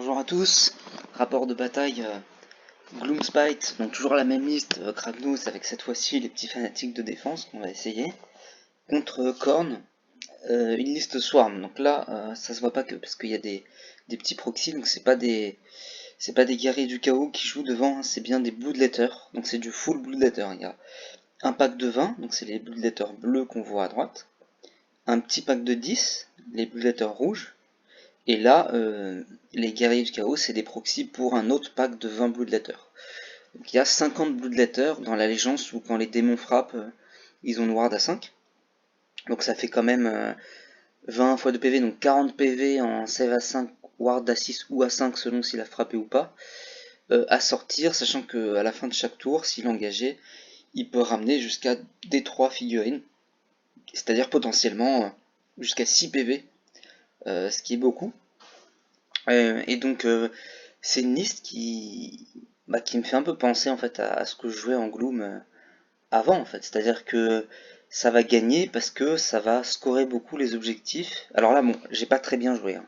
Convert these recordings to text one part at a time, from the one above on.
Bonjour à tous, rapport de bataille Gloomspite, donc toujours la même liste, Kragnos avec cette fois-ci les petits fanatiques de défense qu'on va essayer, contre Khorne, une liste Swarm, donc là ça se voit pas que parce qu'il y a des petits proxys, donc c'est pas des guerriers du chaos qui jouent devant, hein, c'est bien des Bloodletters, donc c'est du full Bloodletter, il y a un pack de 20, donc c'est les Bloodletters bleus qu'on voit à droite, un petit pack de 10, les Bloodletters rouges, et là, les guerriers du chaos, c'est des proxys pour un autre pack de 20 Bloodletters. Donc il y a 50 Bloodletters dans l'allégeance où quand les démons frappent, ils ont une ward à 5. Donc ça fait quand même 20 fois de PV, donc 40 PV en save à 5, ward à 6 ou à 5 selon s'il a frappé ou pas. À sortir, sachant qu'à la fin de chaque tour, s'il est engagé, il peut ramener jusqu'à des 3 figurines. C'est-à-dire potentiellement jusqu'à 6 PV, ce qui est beaucoup. Et donc c'est une liste qui me fait un peu penser en fait à ce que je jouais en Gloom avant en fait. C'est-à-dire que ça va gagner parce que ça va scorer beaucoup les objectifs. Alors là bon, j'ai pas très bien joué, hein.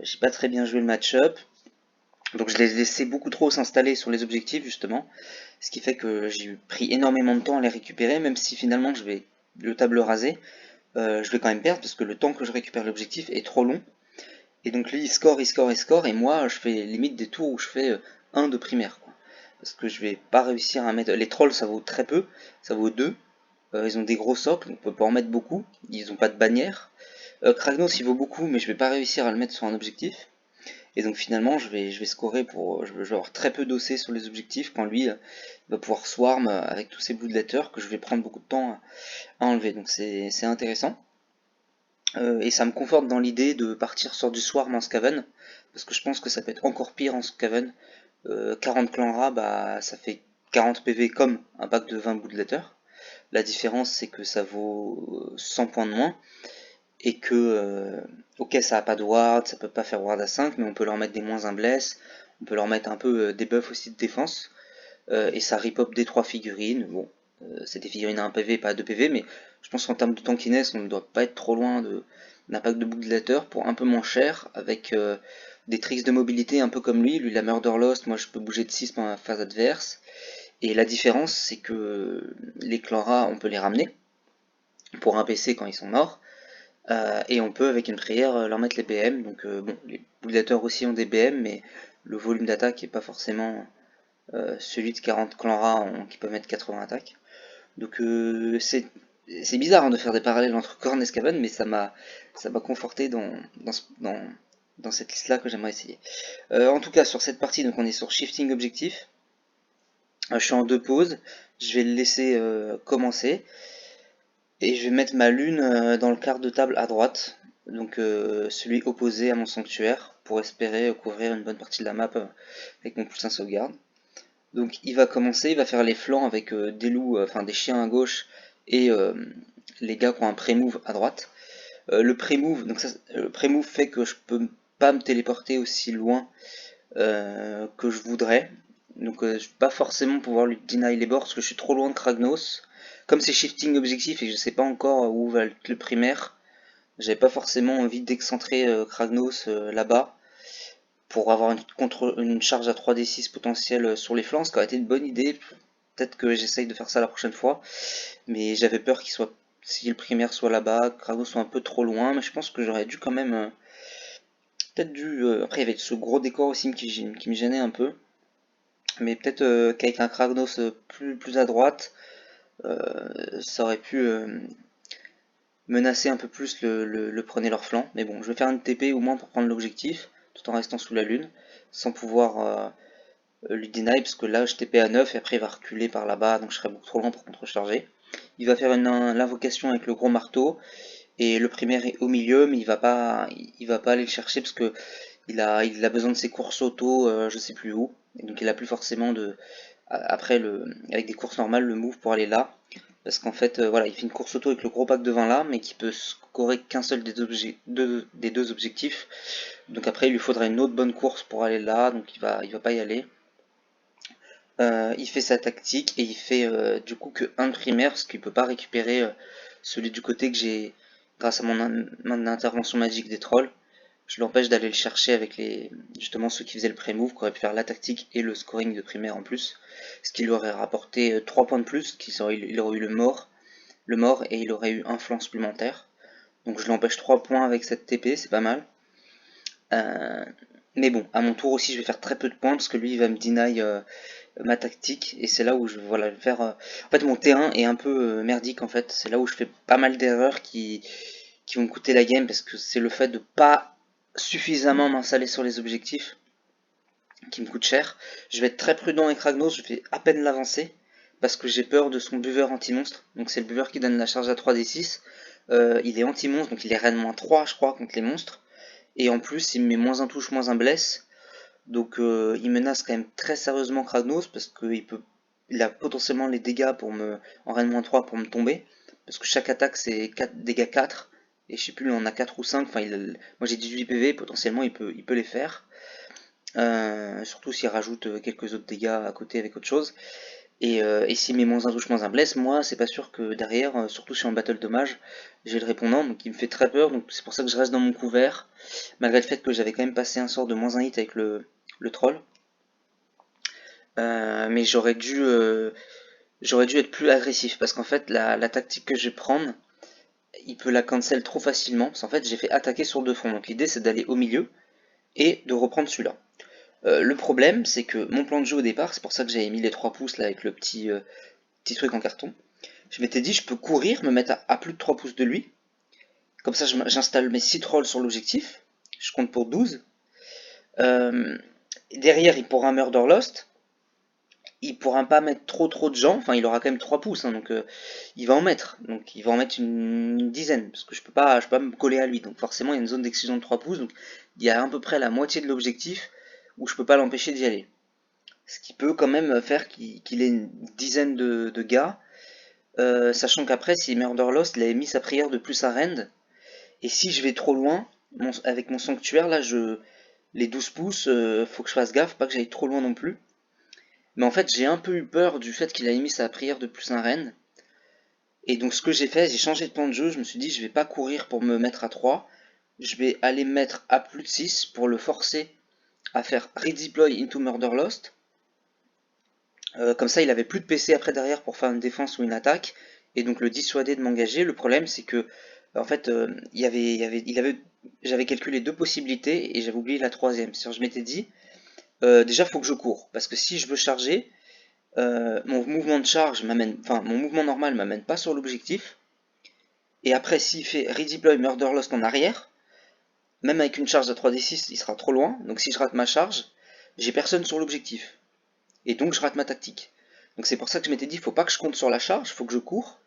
J'ai pas très bien joué le match-up. Donc je les ai laissé beaucoup trop s'installer sur les objectifs justement. Ce qui fait que j'ai pris énormément de temps à les récupérer, même si finalement je vais le table rasé. Je vais quand même perdre parce que le temps que je récupère l'objectif est trop long. Et donc lui il score, il score, il score, et moi je fais limite des tours où je fais 1 de primaire, quoi. Parce que je vais pas réussir à mettre. Les trolls ça vaut très peu, ça vaut 2. Ils ont des gros socles, on peut pas en mettre beaucoup, ils ont pas de bannière. Kragnos il vaut beaucoup, mais je vais pas réussir à le mettre sur un objectif. Et donc finalement je vais scorer pour. Je vais avoir très peu d'OC sur les objectifs quand lui va pouvoir swarm avec tous ses bloodletters que je vais prendre beaucoup de temps à enlever. Donc c'est intéressant. Et ça me conforte dans l'idée de partir sur du Swarm en Skaven, parce que je pense que ça peut être encore pire en Skaven. 40 clans rats, bah, ça fait 40 PV comme un pack de 20 Bloodletters. La différence, c'est que ça vaut 100 points de moins, et que, ok, ça a pas de ward, ça peut pas faire ward à 5, mais on peut leur mettre des moins un bless, on peut leur mettre un peu des buffs aussi de défense, et ça rip-up des 3 figurines. Bon, c'est des figurines à 1 PV, pas à 2 PV, mais je pense qu'en termes de tankiness, on ne doit pas être trop loin d'un pack de Bloodletter pour un peu moins cher, avec des tricks de mobilité un peu comme lui. Lui, la Murder Lost, moi je peux bouger de 6 pendant la phase adverse. Et la différence, c'est que les clans rats, on peut les ramener pour un PC quand ils sont morts. Et on peut, avec une prière, leur mettre les BM. Donc bon, les Bloodletters aussi ont des BM, mais le volume d'attaque n'est pas forcément celui de 40 clans rats qui peuvent mettre 80 attaques. Donc c'est bizarre, hein, de faire des parallèles entre Khorne et Skaven, mais ça m'a conforté dans cette liste là que j'aimerais essayer. En tout cas sur cette partie, donc on est sur Shifting Objectif. Je suis en 2 pauses, je vais le laisser commencer et je vais mettre ma lune dans le quart de table à droite, donc celui opposé à mon sanctuaire, pour espérer couvrir une bonne partie de la map avec mon plus 1 sauvegarde. Donc il va commencer, il va faire les flancs avec des loups, enfin des chiens à gauche, et les gars qui ont un pré-move à droite. Le pré-move, donc ça, le pré-move fait que je peux pas me téléporter aussi loin que je voudrais. Donc je vais pas forcément pouvoir lui deny les bords parce que je suis trop loin de Kragnos. Comme c'est shifting objectif et que je sais pas encore où va être le primaire, j'avais pas forcément envie d'excentrer Kragnos là-bas pour avoir une charge à 3d6 potentielle sur les flancs, ce qui aurait été une bonne idée. Peut-être que j'essaye de faire ça la prochaine fois, mais j'avais peur qu'il soit, si le primaire soit là-bas, Kragnos soit un peu trop loin, mais je pense que j'aurais dû quand même, peut-être dû, après il y avait ce gros décor aussi qui me gênait un peu, mais peut-être qu'avec un Kragnos plus à droite, ça aurait pu menacer un peu plus le prenez leur flanc, mais bon, je vais faire une TP au moins pour prendre l'objectif, tout en restant sous la lune, sans pouvoir lui deny, parce que là je TP à 9 et après il va reculer par là-bas, donc je serai beaucoup trop loin pour contrecharger. Il va faire l'invocation avec le gros marteau, et le primaire est au milieu, mais il va pas aller le chercher parce que il a besoin de ses courses auto, je sais plus où, et donc il a plus forcément de, après avec des courses normales, le move pour aller là, parce qu'en fait, voilà, il fait une course auto avec le gros pack de 20 là, mais qui peut scorer qu'un seul des deux objectifs, donc après il lui faudra une autre bonne course pour aller là, donc il va pas y aller. Il fait sa tactique et il fait du coup que un primaire parce qu'il peut pas récupérer celui du côté que j'ai grâce à mon intervention magique des trolls. je l'empêche d'aller le chercher avec justement ceux qui faisaient le pré-move, qui auraient pu faire la tactique et le scoring de primaire en plus, ce qui lui aurait rapporté 3 points de plus, il aurait eu le mort et il aurait eu un flanc supplémentaire. Donc je l'empêche 3 points avec cette TP, c'est pas mal. Mais bon, à mon tour aussi, je vais faire très peu de points parce que lui, il va me deny ma tactique et c'est là où je vais faire. En fait, mon terrain est un peu merdique en fait. C'est là où je fais pas mal d'erreurs qui vont me coûter la game parce que c'est le fait de pas suffisamment m'installer sur les objectifs qui me coûte cher. Je vais être très prudent avec Ragnos, je vais à peine l'avancer parce que j'ai peur de son buveur anti-monstre. Donc c'est le buveur qui donne la charge à 3d6. Il est anti-monstre, donc il est reine-3 je crois contre les monstres. Et en plus il me met moins un touche, moins un bless. Donc il menace quand même très sérieusement Kragnos parce il a potentiellement les dégâts en reine-3 pour me tomber. Parce que chaque attaque c'est 4 dégâts 4. Et je sais plus, il en a 4 ou 5. Enfin, moi j'ai 18 PV, potentiellement il peut les faire. Surtout s'il rajoute quelques autres dégâts à côté avec autre chose. Et s'il met moins un touche, moins un bless, moi c'est pas sûr que derrière, surtout si en battle dommage, j'ai le répondant, donc il me fait très peur, donc c'est pour ça que je reste dans mon couvert, malgré le fait que j'avais quand même passé un sort de moins un hit avec le troll. Mais j'aurais dû être plus agressif, parce qu'en fait la tactique que je vais prendre, il peut la cancel trop facilement, parce qu'en fait j'ai fait attaquer sur 2 fronts, donc l'idée c'est d'aller au milieu, et de reprendre celui-là. Le problème, c'est que mon plan de jeu au départ, c'est pour ça que j'avais mis les 3 pouces là avec le petit truc en carton. Je m'étais dit, je peux courir, me mettre à plus de 3 pouces de lui. Comme ça, j'installe mes 6 trolls sur l'objectif. Je compte pour 12. Euh, Derrière, il pourra Murder Lost. Il pourra pas mettre trop de gens. Enfin, il aura quand même 3 pouces, hein, donc il va en mettre. Donc il va en mettre une dizaine, parce que je peux pas me coller à lui. Donc forcément, il y a une zone d'exclusion de 3 pouces. Donc il y a à peu près la moitié de l'objectif où je peux pas l'empêcher d'y aller. Ce qui peut quand même faire qu'il ait une dizaine de gars. Sachant qu'après, si Murder Lost, il avait mis sa prière de plus à Rend. Et si je vais trop loin, avec mon sanctuaire, là, les 12 pouces, faut que je fasse gaffe, pas que j'aille trop loin non plus. Mais en fait, j'ai un peu eu peur du fait qu'il avait mis sa prière de plus un Rend. Et donc, ce que j'ai fait, j'ai changé de plan de jeu. Je me suis dit, je vais pas courir pour me mettre à 3. Je vais aller me mettre à plus de 6 pour le forcer à faire Redeploy into Murder Lost. Comme ça, il avait plus de PC après derrière pour faire une défense ou une attaque, et donc le dissuader de m'engager. Le problème, c'est que, en fait, j'avais calculé 2 possibilités et j'avais oublié la troisième. C'est-à-dire, je m'étais dit, déjà, faut que je cours, parce que si je veux charger, mon mouvement de charge mon mouvement normal m'amène pas sur l'objectif. Et après, s'il fait Redeploy Murder Lost en arrière, même avec une charge de 3d6, il sera trop loin. Donc si je rate ma charge, j'ai personne sur l'objectif. Et donc je rate ma tactique. Donc c'est pour ça que je m'étais dit, faut pas que je compte sur la charge, faut que je cours.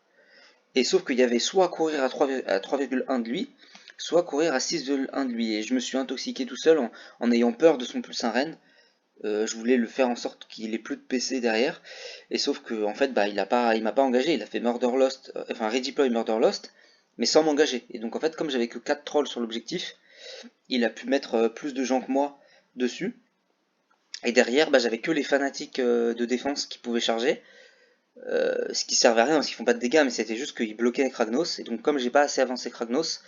Et sauf qu'il y avait soit courir à 3,1 de lui, soit courir à 6,1 de lui. Et je me suis intoxiqué tout seul en ayant peur de son pulsar reine. Je voulais le faire en sorte qu'il ait plus de PC derrière. Et sauf que en fait, bah, il m'a pas engagé. Il a fait Murder Lost, enfin Redeploy Murder Lost, mais sans m'engager. Et donc en fait, comme j'avais que 4 trolls sur l'objectif, il a pu mettre plus de gens que moi dessus. Et derrière, bah, j'avais que les fanatiques de défense qui pouvaient charger. Ce qui servait à rien parce qu'ils font pas de dégâts, mais c'était juste qu'ils bloquaient Kragnos. Et donc, comme j'ai pas assez avancé Kragnos,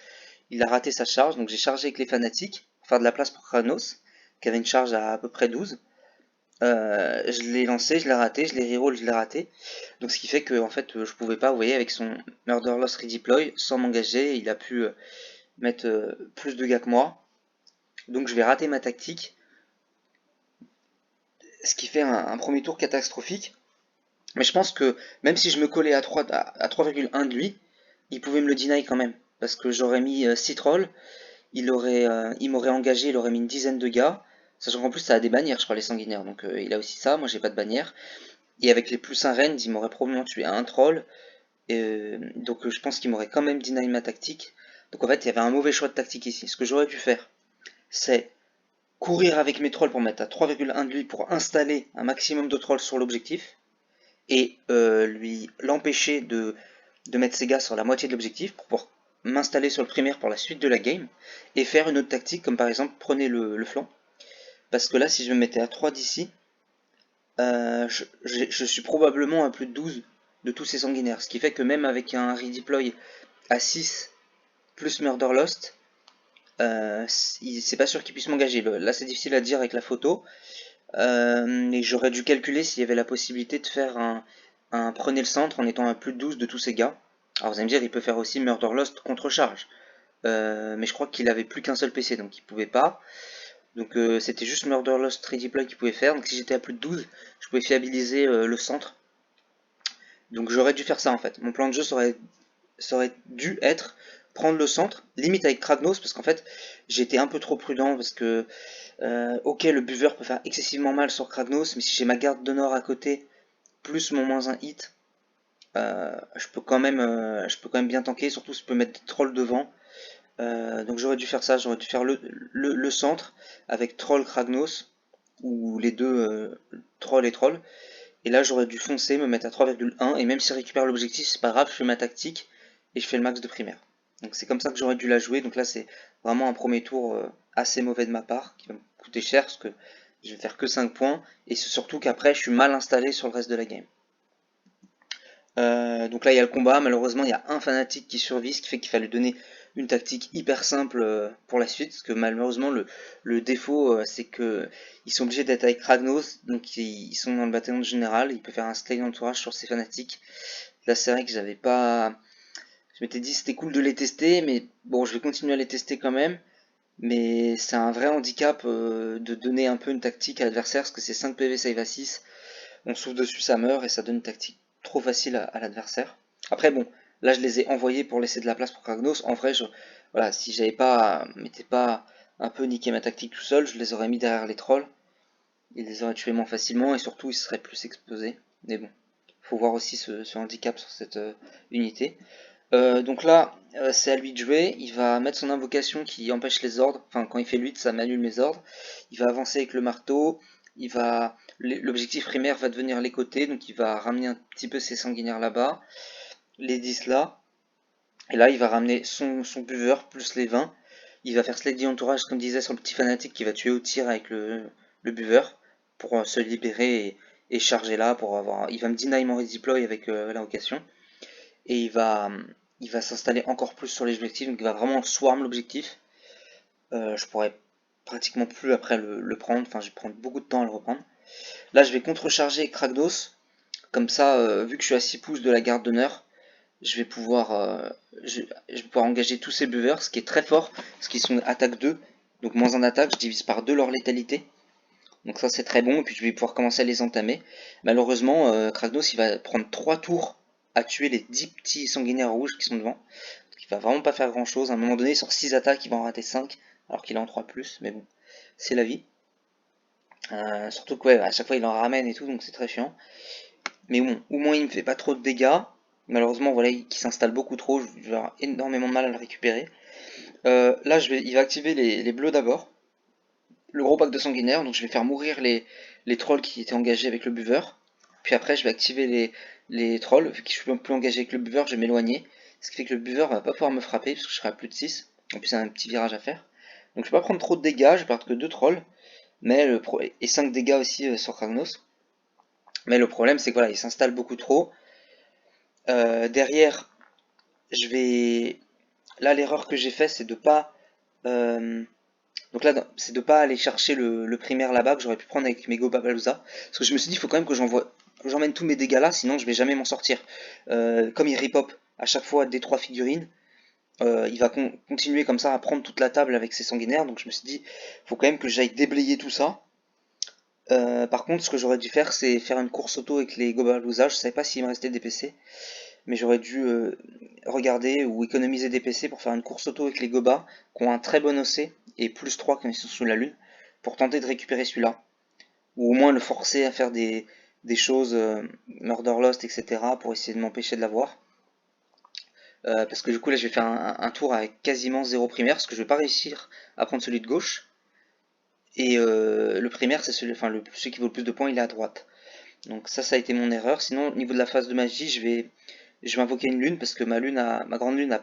il a raté sa charge. Donc, j'ai chargé avec les fanatiques pour faire de la place pour Kragnos, qui avait une charge à peu près 12. Je l'ai lancé, je l'ai raté, je l'ai reroll, je l'ai raté. Donc, ce qui fait que en fait, je pouvais pas, vous voyez, avec son Murder Lost Redeploy, sans m'engager, il a pu mettre plus de dégâts que moi. Donc, je vais rater ma tactique. Ce qui fait un premier tour catastrophique. Mais je pense que même si je me collais à 3,1 de lui, il pouvait me le deny quand même. Parce que j'aurais mis 6 trolls, il m'aurait engagé, il aurait mis une dizaine de gars. Sachant qu'en plus ça a des bannières, je crois, les sanguinaires. Donc il a aussi ça, moi j'ai pas de bannière. Et avec les plus 1 rend, il m'aurait probablement tué un troll. Donc je pense qu'il m'aurait quand même deny ma tactique. Donc en fait il y avait un mauvais choix de tactique ici. Ce que j'aurais pu faire, c'est courir avec mes trolls pour mettre à 3,1 de lui pour installer un maximum de trolls sur l'objectif et lui l'empêcher de mettre ses gars sur la moitié de l'objectif pour pouvoir m'installer sur le primaire pour la suite de la game et faire une autre tactique comme par exemple prenez le flanc, parce que là si je me mettais à 3 d'ici, je suis probablement à plus de 12 de tous ces sanguinaires, ce qui fait que même avec un redeploy à 6 plus Murder Lost, c'est pas sûr qu'il puisse m'engager. Là c'est difficile à dire avec la photo. Et j'aurais dû calculer s'il y avait la possibilité de faire un prenez le centre en étant à plus de 12 de tous ces gars. Alors vous allez me dire, il peut faire aussi Murderlust contre charge. Mais je crois qu'il avait plus qu'un seul PC, donc il pouvait pas. Donc c'était juste Murderlust 3D Play qu'il pouvait faire. Donc si j'étais à plus de 12, je pouvais fiabiliser le centre. Donc j'aurais dû faire ça en fait. Mon plan de jeu ça aurait dû être prendre le centre, limite avec Kragnos, parce qu'en fait j'étais un peu trop prudent, parce que ok, le buveur peut faire excessivement mal sur Kragnos, mais si j'ai ma garde d'honneur à côté, plus mon moins un hit, je peux quand même bien tanker, surtout si je peux mettre des trolls devant. Donc j'aurais dû faire ça, j'aurais dû faire le centre avec troll Kragnos, ou les deux troll et troll. Et là j'aurais dû foncer, me mettre à 3,1, et même si je récupère l'objectif, c'est pas grave, je fais ma tactique, et je fais le max de primaire. Donc c'est comme ça que j'aurais dû la jouer, donc là c'est vraiment un premier tour assez mauvais de ma part, qui va me coûter cher, parce que je vais faire que 5 points, et c'est surtout qu'après je suis mal installé sur le reste de la game. Donc là il y a le combat, malheureusement il y a un fanatique qui survit, ce qui fait qu'il fallait donner une tactique hyper simple pour la suite, parce que malheureusement le défaut c'est que ils sont obligés d'être avec Kragnos, donc ils sont dans le bataillon général, il peut faire un slay d'entourage sur ces fanatiques. Là c'est vrai que j'avais pas... Je m'étais dit c'était cool de les tester, mais bon je vais continuer à les tester quand même, mais c'est un vrai handicap de donner un peu une tactique à l'adversaire, parce que c'est 5 PV save à 6, on souffle dessus, ça meurt, et ça donne une tactique trop facile à l'adversaire. Après bon, là je les ai envoyés pour laisser de la place pour Kragnos. En vrai, voilà, si j'avais pas, m'étais pas un peu niqué ma tactique tout seul, je les aurais mis derrière les trolls. Ils les auraient tués moins facilement et surtout ils seraient plus exposés. Mais bon, faut voir aussi ce handicap sur cette unité. Donc là, c'est à lui de jouer. Il va mettre son invocation qui empêche les ordres. Enfin, quand il fait 8, ça m'annule mes ordres. Il va avancer avec le marteau. L'objectif primaire va devenir les côtés. Donc il va ramener un petit peu ses sanguinaires là-bas. Les 10 là. Et là, il va ramener son buveur plus les 20. Il va faire Slady entourage, comme disait sur le petit fanatique, qui va tuer au tir avec le buveur pour se libérer et charger là. Il va me deny mon redeploy avec l'invocation. Et il va s'installer encore plus sur les objectifs, donc il va vraiment swarm l'objectif. Je pourrais pratiquement plus après le prendre, enfin je vais prendre beaucoup de temps à le reprendre. Là je vais contrecharger Kragnos, comme ça vu que je suis à 6 pouces de la garde d'honneur, je vais pouvoir engager tous ces buveurs, ce qui est très fort, parce qu'ils sont attaque 2, donc moins en attaque, je divise par 2 leur létalité. Donc ça c'est très bon, et puis je vais pouvoir commencer à les entamer. Malheureusement, Kragnos il va prendre 3 tours à tuer les 10 petits sanguinaires rouges qui sont devant. Donc il va vraiment pas faire grand chose. À un moment donné, sur 6 attaques, il va en rater 5, alors qu'il est en 3+, mais bon, c'est la vie. Surtout que ouais, à chaque fois il en ramène et tout, donc c'est très chiant. Mais bon, au moins il me fait pas trop de dégâts. Malheureusement, voilà, il s'installe beaucoup trop, je vais avoir énormément de mal à le récupérer. Là, il va activer les bleus d'abord. Le gros pack de sanguinaire, donc je vais faire mourir les trolls qui étaient engagés avec le buveur. Puis après je vais activer les trolls, vu que je suis plus engagé avec le buveur, je vais m'éloigner. Ce qui fait que le buveur va pas pouvoir me frapper, parce que je serai à plus de 6. En plus c'est un petit virage à faire. Donc je vais pas prendre trop de dégâts, je vais perdre que 2 trolls. Et 5 dégâts aussi sur Kragnos. Mais le problème c'est que voilà, il s'installe beaucoup trop. Derrière, je vais... Là l'erreur que j'ai fait c'est de pas... Donc là, c'est de pas aller chercher le primaire là-bas que j'aurais pu prendre avec mes Gobabaluza. Parce que je me suis dit, il faut quand même que j'emmène tous mes dégâts là, sinon je vais jamais m'en sortir. Comme il ripop à chaque fois des 3 figurines, il va continuer comme ça à prendre toute la table avec ses sanguinaires. Donc je me suis dit, il faut quand même que j'aille déblayer tout ça. Par contre, ce que j'aurais dû faire, c'est faire une course auto avec les Gobabaluza. Je savais pas s'il me restait des PC, mais j'aurais dû regarder ou économiser des PC pour faire une course auto avec les Goba, qui ont un très bon OC, et plus 3 quand ils sont sous la lune, pour tenter de récupérer celui-là. Ou au moins le forcer à faire des choses Murderlust, etc. pour essayer de m'empêcher de l'avoir. Parce que du coup là je vais faire un tour avec quasiment 0 primaire, parce que je vais pas réussir à prendre celui de gauche. Et le primaire c'est celui qui vaut le plus de points, il est à droite. Donc ça a été mon erreur. Sinon au niveau de la phase de magie, je vais invoquer une lune, parce que ma grande lune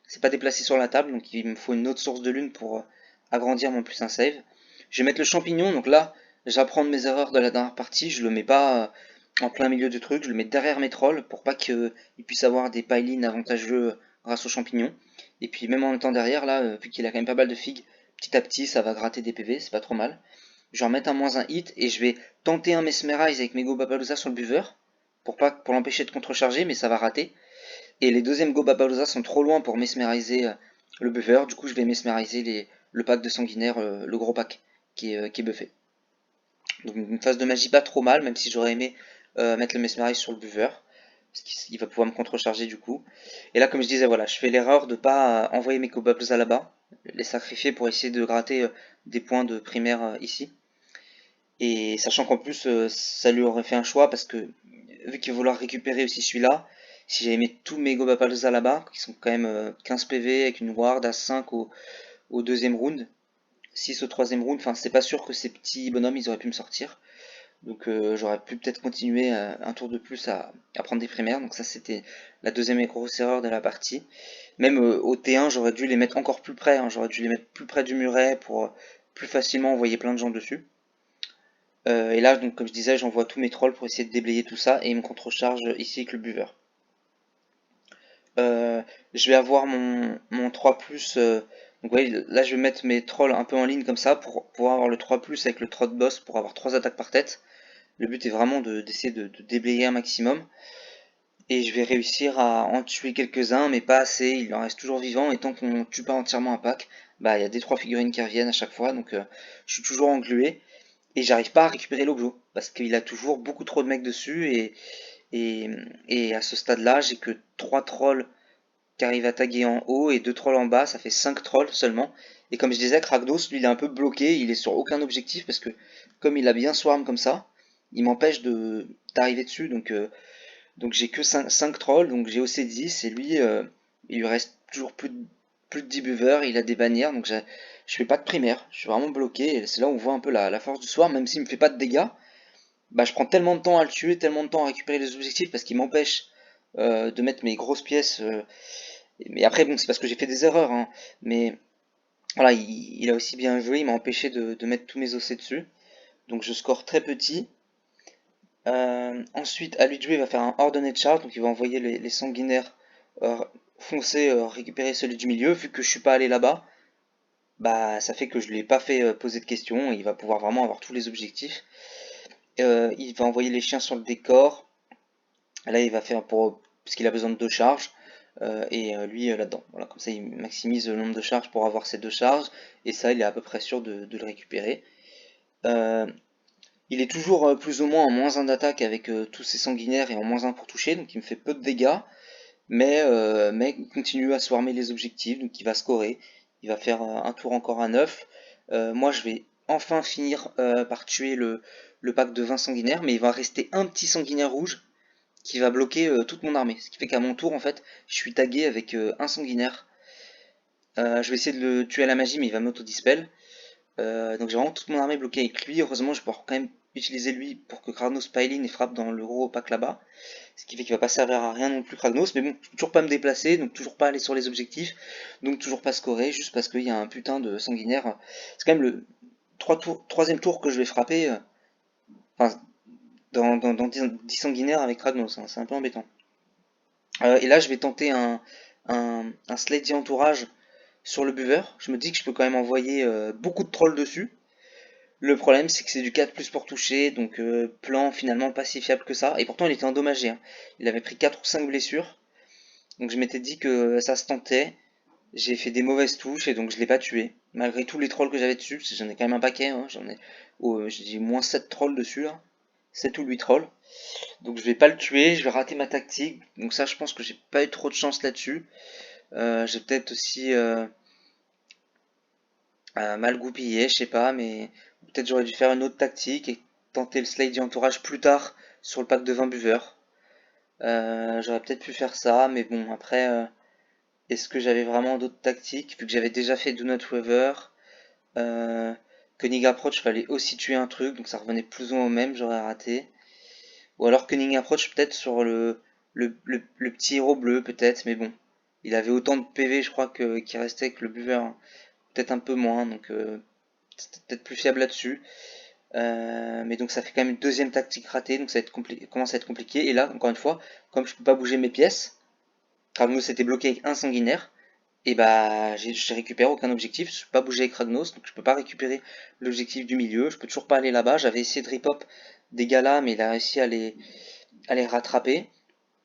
s'est pas déplacée sur la table, donc il me faut une autre source de lune pour agrandir mon plus un save. Je vais mettre le champignon, donc là j'apprends de mes erreurs de la dernière partie, je le mets pas en plein milieu du truc, je le mets derrière mes trolls pour pas qu'ils puissent avoir des pile-in avantageux grâce aux champignons. Et puis même en étant derrière, là, vu qu'il a quand même pas mal de figues, petit à petit, ça va gratter des PV, c'est pas trop mal. Je vais remettre un -1 hit, et je vais tenter un Mesmerize avec mes Gobapalooza sur le buveur, pour l'empêcher de contrecharger, mais ça va rater. Et les deuxièmes Gobapalooza sont trop loin pour mesmeriser le buffer, du coup je vais mesmeriser le pack de sanguinaire, le gros pack qui est buffé. Donc une phase de magie pas trop mal, même si j'aurais aimé mettre le mesmerize sur le buffer, parce qu'il va pouvoir me contrecharger du coup. Et là, comme je disais, voilà, je fais l'erreur de pas envoyer mes Gobapalooza là-bas, les sacrifier pour essayer de gratter des points de primaire ici. Et sachant qu'en plus ça lui aurait fait un choix, parce que vu qu'il va vouloir récupérer aussi celui-là, si j'avais mis tous mes Gobapalooza là-bas, qui sont quand même 15 PV avec une ward à 5 au deuxième round, 6 au troisième round, enfin c'est pas sûr que ces petits bonhommes ils auraient pu me sortir. Donc j'aurais pu peut-être continuer un tour de plus à prendre des primaires, donc ça c'était la deuxième grosse erreur de la partie. Même au T1 j'aurais dû les mettre encore plus près, hein, j'aurais dû les mettre plus près du muret pour plus facilement envoyer plein de gens dessus. Et là, donc, comme je disais, j'envoie tous mes trolls pour essayer de déblayer tout ça, et il me contrecharge ici avec le buveur. Je vais avoir mon 3+, donc ouais, là je vais mettre mes trolls un peu en ligne comme ça, pour pouvoir avoir le 3+, avec le troll boss, pour avoir 3 attaques par tête. Le but est vraiment d'essayer de déblayer un maximum, et je vais réussir à en tuer quelques-uns, mais pas assez, il en reste toujours vivant, et tant qu'on tue pas entièrement un pack, bah il y a des 3 figurines qui reviennent à chaque fois, donc je suis toujours englué. Et j'arrive pas à récupérer l'objet, parce qu'il a toujours beaucoup trop de mecs dessus, et, et à ce stade là j'ai que 3 trolls qui arrivent à taguer en haut et 2 trolls en bas, ça fait 5 trolls seulement. Et comme je disais, Kragnos lui il est un peu bloqué, il est sur aucun objectif, parce que comme il a bien swarm comme ça, il m'empêche d'arriver dessus, donc j'ai que 5 trolls, donc j'ai OC 10, et lui il lui reste toujours plus de 10 buffers, il a des bannières, donc je fais pas de primaire, je suis vraiment bloqué, et c'est là où on voit un peu la force du soir, même s'il me fait pas de dégâts, bah je prends tellement de temps à le tuer, tellement de temps à récupérer les objectifs, parce qu'il m'empêche de mettre mes grosses pièces, mais après bon c'est parce que j'ai fait des erreurs, hein, mais voilà, il a aussi bien joué, il m'a empêché de mettre tous mes OC dessus, donc je score très petit. Ensuite, à lui de jouer, il va faire un ordonné charge, donc il va envoyer les sanguinaires euh, foncer, récupérer celui du milieu. Vu que je suis pas allé là-bas, bah ça fait que je lui ai pas fait poser de questions, il va pouvoir vraiment avoir tous les objectifs. Il va envoyer les chiens sur le décor. Là, il va faire parce qu'il a besoin de 2 charges. Et lui là-dedans. Voilà, comme ça, il maximise le nombre de charges pour avoir ces 2 charges. Et ça, il est à peu près sûr de le récupérer. Euh, Il est toujours plus ou moins en -1 d'attaque avec tous ses sanguinaires, et en -1 pour toucher, donc il me fait peu de dégâts, mais il continue à swarmer les objectifs, donc il va scorer. Il va faire un tour encore à 9. Moi je vais enfin finir par tuer le pack de 20 sanguinaires, mais il va rester un petit sanguinaire rouge qui va bloquer toute mon armée. Ce qui fait qu'à mon tour, en fait, je suis tagué avec un sanguinaire. Je vais essayer de le tuer à la magie, mais il va m'auto-dispel. Donc j'ai vraiment toute mon armée bloquée avec lui. Heureusement, je vais pouvoir quand même utiliser lui pour que Kragnos pile-in et frappe dans le gros pack là-bas. Ce qui fait qu'il va pas servir à rien non plus Kragnos. Mais bon, je peux toujours pas me déplacer, donc toujours pas aller sur les objectifs. Donc toujours pas scorer, juste parce qu'il y a un putain de sanguinaire. C'est quand même le troisième tour que je vais frapper. Enfin, dans 10 sanguinaires avec Kragnos, hein, c'est un peu embêtant. Et là, je vais tenter un Slady entourage sur le buveur. Je me dis que je peux quand même envoyer beaucoup de trolls dessus. Le problème, c'est que c'est du 4+ pour toucher, donc plan finalement pas si fiable que ça. Et pourtant, il était endommagé, hein. Il avait pris 4 ou 5 blessures. Donc je m'étais dit que ça se tentait. J'ai fait des mauvaises touches, et donc je l'ai pas tué. Malgré tous les trolls que j'avais dessus, parce que j'en ai quand même un paquet, hein. J'ai -7 trolls dessus, là. 7 ou 8 trolls. Donc je vais pas le tuer, je vais rater ma tactique. Donc ça, je pense que j'ai pas eu trop de chance là-dessus. J'ai peut-être aussi mal goupillé, je sais pas, mais peut-être j'aurais dû faire une autre tactique et tenter le slide entourage plus tard sur le pack de 20 buveurs. J'aurais peut-être pu faire ça, mais bon, après, est-ce que j'avais vraiment d'autres tactiques, vu que j'avais déjà fait Do Not Weather, Cunning Approach, fallait aussi tuer un truc, donc ça revenait plus ou moins au même, j'aurais raté. Ou alors Cunning Approach peut-être sur le petit héros bleu, peut-être, mais bon. Il avait autant de PV, je crois, qu'il restait que le buveur, hein. Peut-être un peu moins, donc c'était peut-être plus fiable là-dessus. Mais donc ça fait quand même une deuxième tactique ratée, donc ça va être commence à être compliqué. Et là, encore une fois, comme je peux pas bouger mes pièces, Kragnos était bloqué avec un sanguinaire, et bah j'ai récupéré aucun objectif, je peux pas bouger avec Ragnos, donc je peux pas récupérer l'objectif du milieu, je peux toujours pas aller là-bas. J'avais essayé de rip-hop des gars là, mais il a réussi à les rattraper.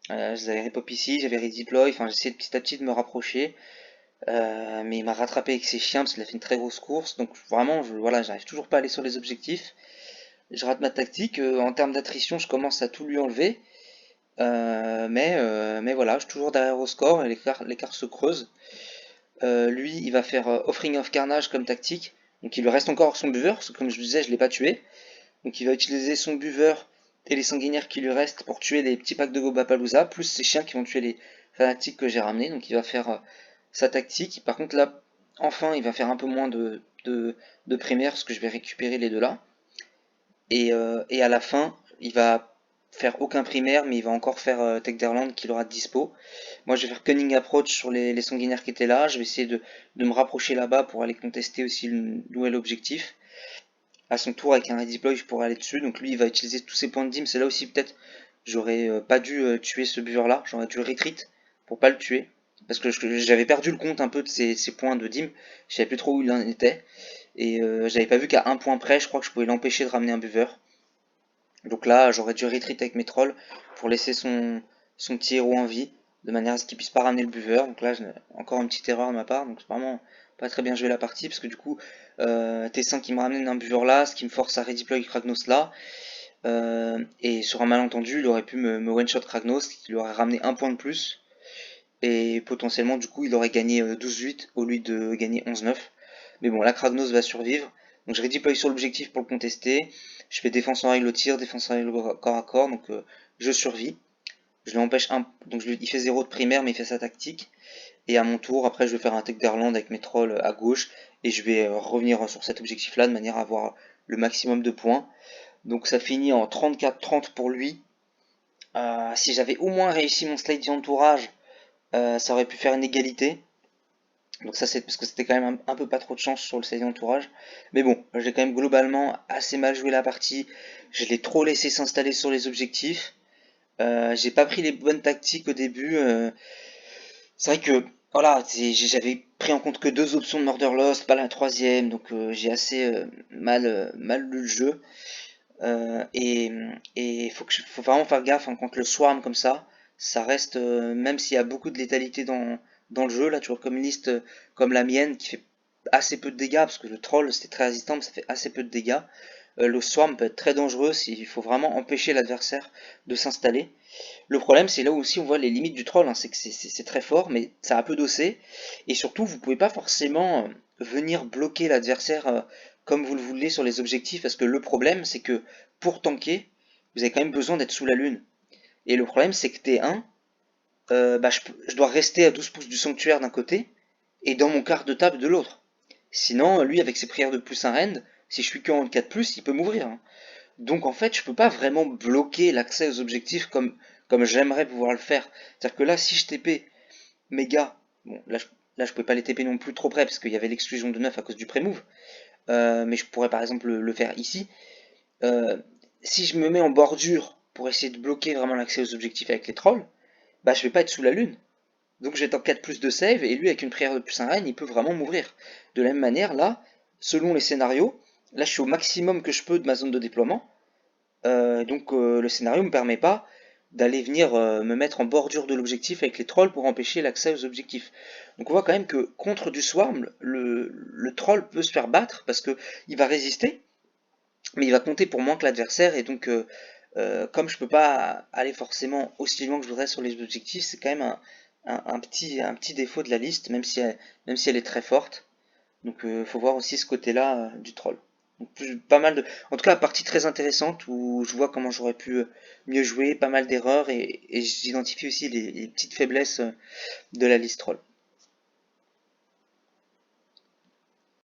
J'avais rip-hop ici, j'avais redeploy, enfin j'essayais petit à petit de me rapprocher, mais il m'a rattrapé avec ses chiens parce qu'il a fait une très grosse course, donc vraiment, voilà, j'arrive toujours pas à aller sur les objectifs. Je rate ma tactique, en termes d'attrition, je commence à tout lui enlever, mais voilà, je suis toujours derrière au score et l'écart se creuse. Lui, il va faire Offering of Carnage comme tactique. Donc il lui reste encore son buveur, parce que comme je vous disais, je l'ai pas tué. Donc il va utiliser son buveur et les sanguinaires qui lui restent pour tuer les petits packs de Gobapalooza, plus ses chiens qui vont tuer les fanatiques que j'ai ramenés. Donc il va faire sa tactique. Par contre là, enfin, il va faire un peu moins de primaire, parce que je vais récupérer les deux là. Et à la fin, il va faire aucun primaire, mais il va encore faire Tech Derland qu'il aura de dispo. Moi, je vais faire Cunning Approach sur les sanguinaires qui étaient là. Je vais essayer de me rapprocher là-bas pour aller contester aussi le nouvel objectif. À son tour, avec un redeploy, je pourrais aller dessus. Donc lui, il va utiliser tous ses points de dim. C'est là aussi, peut-être, j'aurais pas dû tuer ce buveur-là. J'aurais dû retreat pour pas le tuer. Parce que j'avais perdu le compte un peu de ses points de dim. Je savais plus trop où il en était. Et j'avais pas vu qu'à un point près, je crois que je pouvais l'empêcher de ramener un buveur. Donc là, j'aurais dû retreat avec mes trolls pour laisser son petit héros en vie, de manière à ce qu'il puisse pas ramener le buveur. Donc là, encore une petite erreur de ma part, donc c'est vraiment pas très bien joué la partie, parce que du coup, T5 qui me ramène un buveur là, ce qui me force à redeploy Kragnos là, et sur un malentendu, il aurait pu me one-shot Kragnos, qui lui aurait ramené un point de plus, et potentiellement, du coup, il aurait gagné 12-8 au lieu de gagner 11-9. Mais bon, là, Kragnos va survivre. Donc je redeploy sur l'objectif pour le contester. Je fais défense en règle au tir, défense en règle corps à corps, donc je survis. Je lui empêche un. Donc il fait 0 de primaire, mais il fait sa tactique. Et à mon tour, après, je vais faire un tech d'Erland avec mes trolls à gauche. Et je vais revenir sur cet objectif-là de manière à avoir le maximum de points. Donc ça finit en 34-30 pour lui. Si j'avais au moins réussi mon slide d'entourage, ça aurait pu faire une égalité. Donc ça c'est parce que c'était quand même un peu pas trop de chance sur le slide d'entourage. Mais bon, j'ai quand même globalement assez mal joué la partie. Je l'ai trop laissé s'installer sur les objectifs. J'ai pas pris les bonnes tactiques au début. C'est vrai que voilà, j'avais pris en compte que deux options de Murder Lost, pas la troisième, donc j'ai assez mal lu le jeu. Et faut vraiment faire gaffe, hein, quand le swarm comme ça reste, même s'il y a beaucoup de létalité dans le jeu, là tu vois comme une liste comme la mienne qui fait assez peu de dégâts, parce que le troll c'était très résistant, mais ça fait assez peu de dégâts. Le swarm peut être très dangereux, il faut vraiment empêcher l'adversaire de s'installer. Le problème, c'est là où aussi on voit les limites du troll, hein, c'est que c'est très fort, mais ça a peu dossé, et surtout vous pouvez pas forcément venir bloquer l'adversaire comme vous le voulez sur les objectifs, parce que le problème, c'est que pour tanker, vous avez quand même besoin d'être sous la lune. Et le problème, c'est que T1, je dois rester à 12 pouces du sanctuaire d'un côté, et dans mon quart de table de l'autre. Sinon, lui, avec ses prières de plus un rend, si je suis que en 4+, il peut m'ouvrir, hein. Donc en fait, je peux pas vraiment bloquer l'accès aux objectifs comme j'aimerais pouvoir le faire. C'est-à-dire que là, si je TP mes gars, bon, là je pouvais pas les TP non plus trop près parce qu'il y avait l'exclusion de 9 à cause du pré-move, mais je pourrais par exemple le faire ici. Euh, Si je me mets en bordure pour essayer de bloquer vraiment l'accès aux objectifs avec les trolls, bah je vais pas être sous la lune. Donc je vais être en 4+ de save, et lui avec une prière de plus un reine, il peut vraiment m'ouvrir. De la même manière, là, selon les scénarios, là je suis au maximum que je peux de ma zone de déploiement. Donc le scénario me permet pas d'aller venir me mettre en bordure de l'objectif avec les trolls pour empêcher l'accès aux objectifs. Donc on voit quand même que contre du swarm, le troll peut se faire battre parce que il va résister, mais il va compter pour moins que l'adversaire, et donc comme je peux pas aller forcément aussi loin que je voudrais sur les objectifs, c'est quand même un petit défaut de la liste, même si elle est très forte. Donc faut voir aussi ce côté-là du troll. Donc, pas mal de. En tout cas, partie très intéressante où je vois comment j'aurais pu mieux jouer, pas mal d'erreurs, et j'identifie aussi les petites faiblesses de la liste troll.